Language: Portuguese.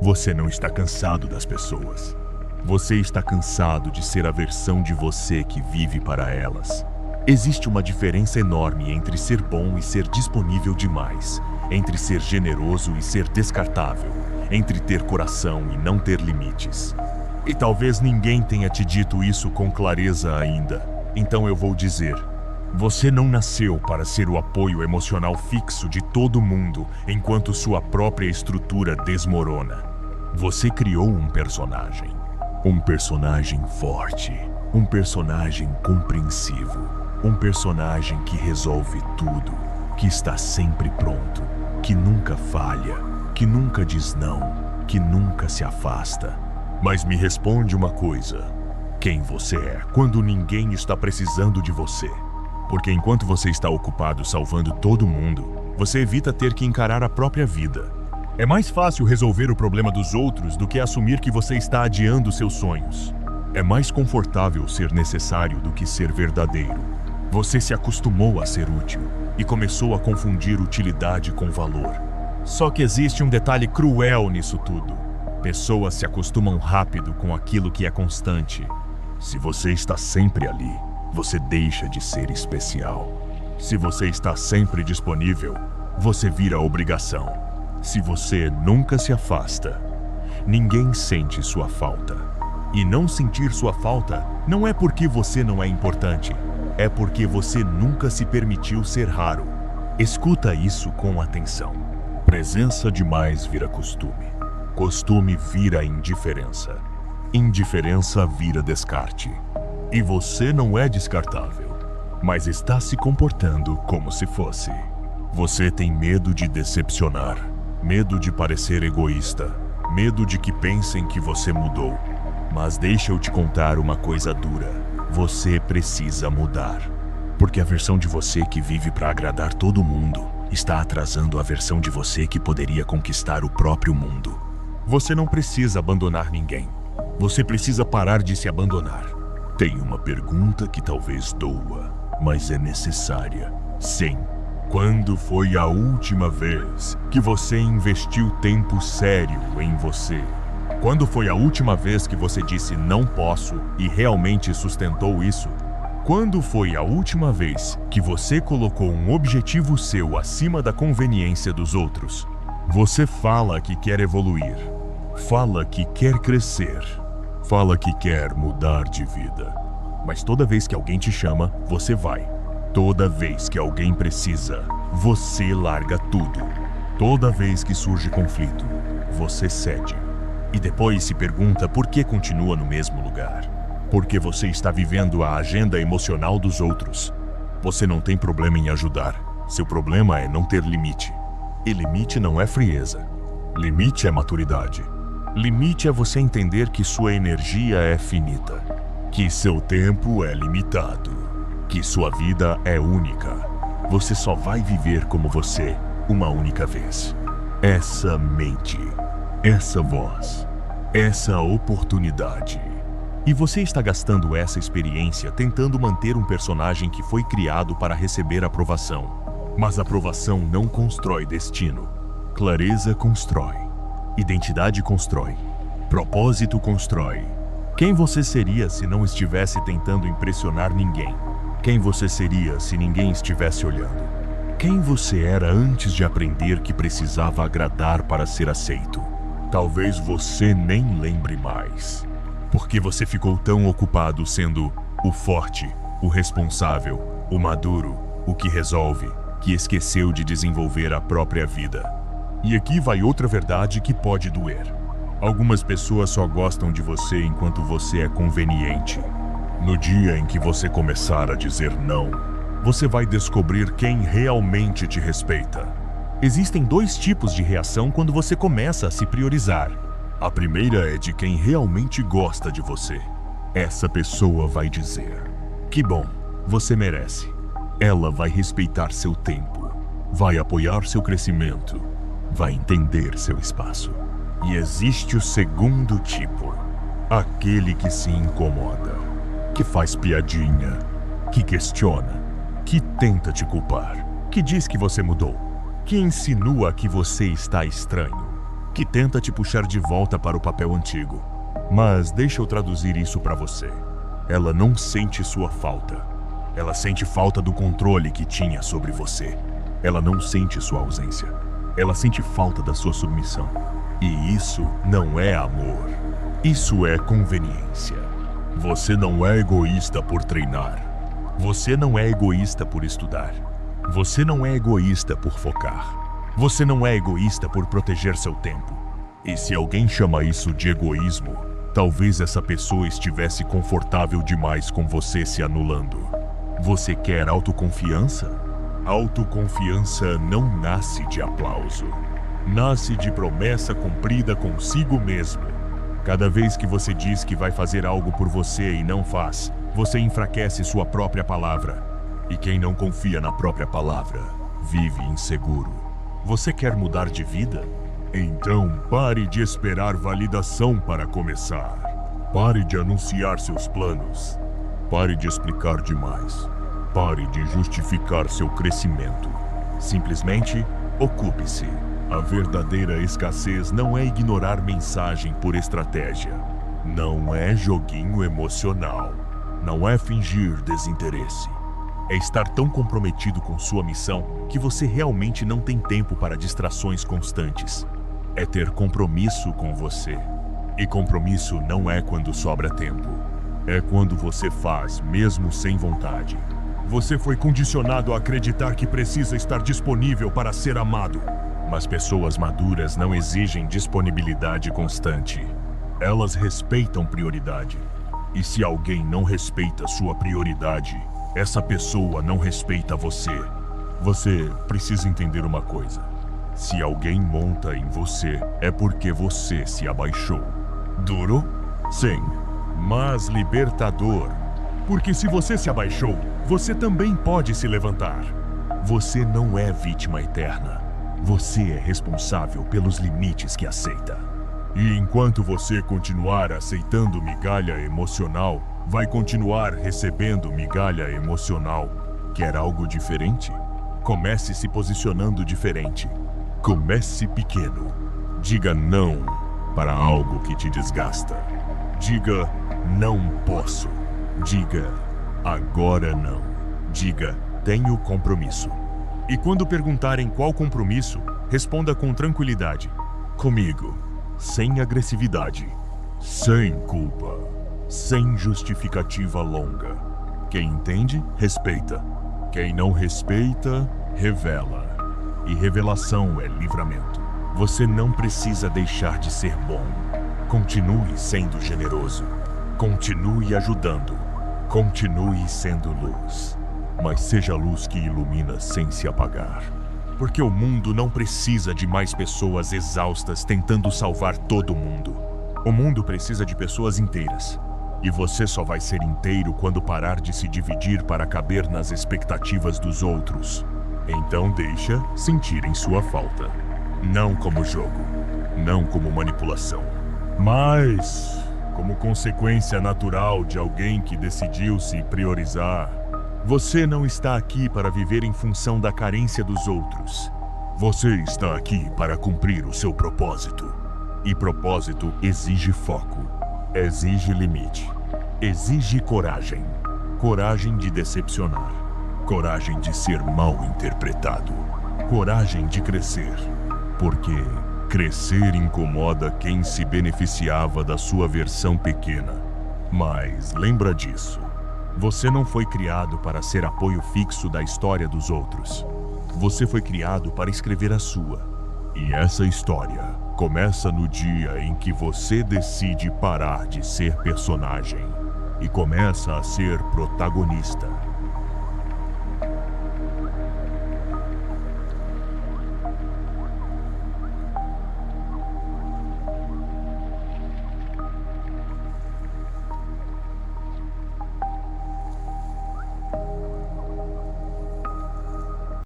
Você não está cansado das pessoas. Você está cansado de ser a versão de você que vive para elas. Existe uma diferença enorme entre ser bom e ser disponível demais, entre ser generoso e ser descartável, entre ter coração e não ter limites. E talvez ninguém tenha te dito isso com clareza ainda. Então eu vou dizer: você não nasceu para ser o apoio emocional fixo de todo mundo enquanto sua própria estrutura desmorona. Você criou um personagem forte, um personagem compreensivo, um personagem que resolve tudo, que está sempre pronto, que nunca falha, que nunca diz não, que nunca se afasta. Mas me responde uma coisa: quem você é quando ninguém está precisando de você? Porque enquanto você está ocupado salvando todo mundo, você evita ter que encarar a própria vida. É mais fácil resolver o problema dos outros do que assumir que você está adiando seus sonhos. É mais confortável ser necessário do que ser verdadeiro. Você se acostumou a ser útil e começou a confundir utilidade com valor. Só que existe um detalhe cruel nisso tudo. Pessoas se acostumam rápido com aquilo que é constante. Se você está sempre ali, você deixa de ser especial. Se você está sempre disponível, você vira obrigação. Se você nunca se afasta, ninguém sente sua falta. E não sentir sua falta não é porque você não é importante, é porque você nunca se permitiu ser raro. Escuta isso com atenção. Presença demais vira costume. Costume vira indiferença. Indiferença vira descarte. E você não é descartável, mas está se comportando como se fosse. Você tem medo de decepcionar, medo de parecer egoísta, medo de que pensem que você mudou. Mas deixa eu te contar uma coisa dura. Você precisa mudar. Porque a versão de você que vive para agradar todo mundo está atrasando a versão de você que poderia conquistar o próprio mundo. Você não precisa abandonar ninguém. Você precisa parar de se abandonar. Tem uma pergunta que talvez doa, mas é necessária. Sim. Quando foi a última vez que você investiu tempo sério em você? Quando foi a última vez que você disse não posso e realmente sustentou isso? Quando foi a última vez que você colocou um objetivo seu acima da conveniência dos outros? Você fala que quer evoluir, fala que quer crescer, fala que quer mudar de vida. Mas toda vez que alguém te chama, você vai. Toda vez que alguém precisa, você larga tudo. Toda vez que surge conflito, você cede. E depois se pergunta por que continua no mesmo lugar. Porque você está vivendo a agenda emocional dos outros. Você não tem problema em ajudar. Seu problema é não ter limite. E limite não é frieza. Limite é maturidade. Limite é você entender que sua energia é finita. Que seu tempo é limitado. Que sua vida é única. Você só vai viver como você uma única vez. Essa mente, essa voz, essa oportunidade. E você está gastando essa experiência tentando manter um personagem que foi criado para receber aprovação. Mas aprovação não constrói destino. Clareza constrói. Identidade constrói. Propósito constrói. Quem você seria se não estivesse tentando impressionar ninguém? Quem você seria se ninguém estivesse olhando? Quem você era antes de aprender que precisava agradar para ser aceito? Talvez você nem lembre mais. Porque você ficou tão ocupado sendo o forte, o responsável, o maduro, o que resolve, que esqueceu de desenvolver a própria vida. E aqui vai outra verdade que pode doer. Algumas pessoas só gostam de você enquanto você é conveniente. No dia em que você começar a dizer não, você vai descobrir quem realmente te respeita. Existem dois tipos de reação quando você começa a se priorizar. A primeira é de quem realmente gosta de você. Essa pessoa vai dizer: que bom, você merece. Ela vai respeitar seu tempo, vai apoiar seu crescimento, vai entender seu espaço. E existe o segundo tipo, aquele que se incomoda, que faz piadinha, que questiona, que tenta te culpar, que diz que você mudou, que insinua que você está estranho. que tenta te puxar de volta para o papel antigo. Mas deixa eu traduzir isso para você. Ela não sente sua falta. Ela sente falta do controle que tinha sobre você. Ela não sente sua ausência. Ela sente falta da sua submissão. E isso não é amor. Isso é conveniência. Você não é egoísta por treinar. Você não é egoísta por estudar. Você não é egoísta por focar. Você não é egoísta por proteger seu tempo. E se alguém chama isso de egoísmo, talvez essa pessoa estivesse confortável demais com você se anulando. Você quer autoconfiança? Autoconfiança não nasce de aplauso. Nasce de promessa cumprida consigo mesmo. Cada vez que você diz que vai fazer algo por você e não faz, você enfraquece sua própria palavra. E quem não confia na própria palavra, vive inseguro. Você quer mudar de vida? Então pare de esperar validação para começar. Pare de anunciar seus planos. Pare de explicar demais. Pare de justificar seu crescimento. Simplesmente ocupe-se. A verdadeira escassez não é ignorar mensagem por estratégia. Não é joguinho emocional. Não é fingir desinteresse. É estar tão comprometido com sua missão que você realmente não tem tempo para distrações constantes. É ter compromisso com você. E compromisso não é quando sobra tempo. É quando você faz, mesmo sem vontade. Você foi condicionado a acreditar que precisa estar disponível para ser amado. Mas pessoas maduras não exigem disponibilidade constante. Elas respeitam prioridade. E se alguém não respeita sua prioridade, essa pessoa não respeita você. Você precisa entender uma coisa. Se alguém monta em você, é porque você se abaixou. Duro? Sim, mas libertador. Porque se você se abaixou, você também pode se levantar. Você não é vítima eterna. Você é responsável pelos limites que aceita. E enquanto você continuar aceitando migalha emocional, vai continuar recebendo migalha emocional. Quer algo diferente? Comece se posicionando diferente. Comece pequeno. Diga não para algo que te desgasta. Diga não posso. Diga agora não. Diga tenho compromisso. E quando perguntarem qual compromisso, responda com tranquilidade. Comigo. Sem agressividade. Sem culpa. Sem justificativa longa. Quem entende, respeita. Quem não respeita, revela. E revelação é livramento. Você não precisa deixar de ser bom. Continue sendo generoso. Continue ajudando. Continue sendo luz. Mas seja a luz que ilumina sem se apagar. Porque o mundo não precisa de mais pessoas exaustas tentando salvar todo mundo. O mundo precisa de pessoas inteiras. E você só vai ser inteiro quando parar de se dividir para caber nas expectativas dos outros. Então deixa sentirem sua falta. Não como jogo, não como manipulação, mas como consequência natural de alguém que decidiu se priorizar. Você não está aqui para viver em função da carência dos outros. Você está aqui para cumprir o seu propósito. E propósito exige foco, exige limite, exige coragem. Coragem de decepcionar, coragem de ser mal interpretado, coragem de crescer. Porque crescer incomoda quem se beneficiava da sua versão pequena. Mas lembra disso. Você não foi criado para ser apoio fixo da história dos outros. Você foi criado para escrever a sua. E essa história começa no dia em que você decide parar de ser personagem e começa a ser protagonista.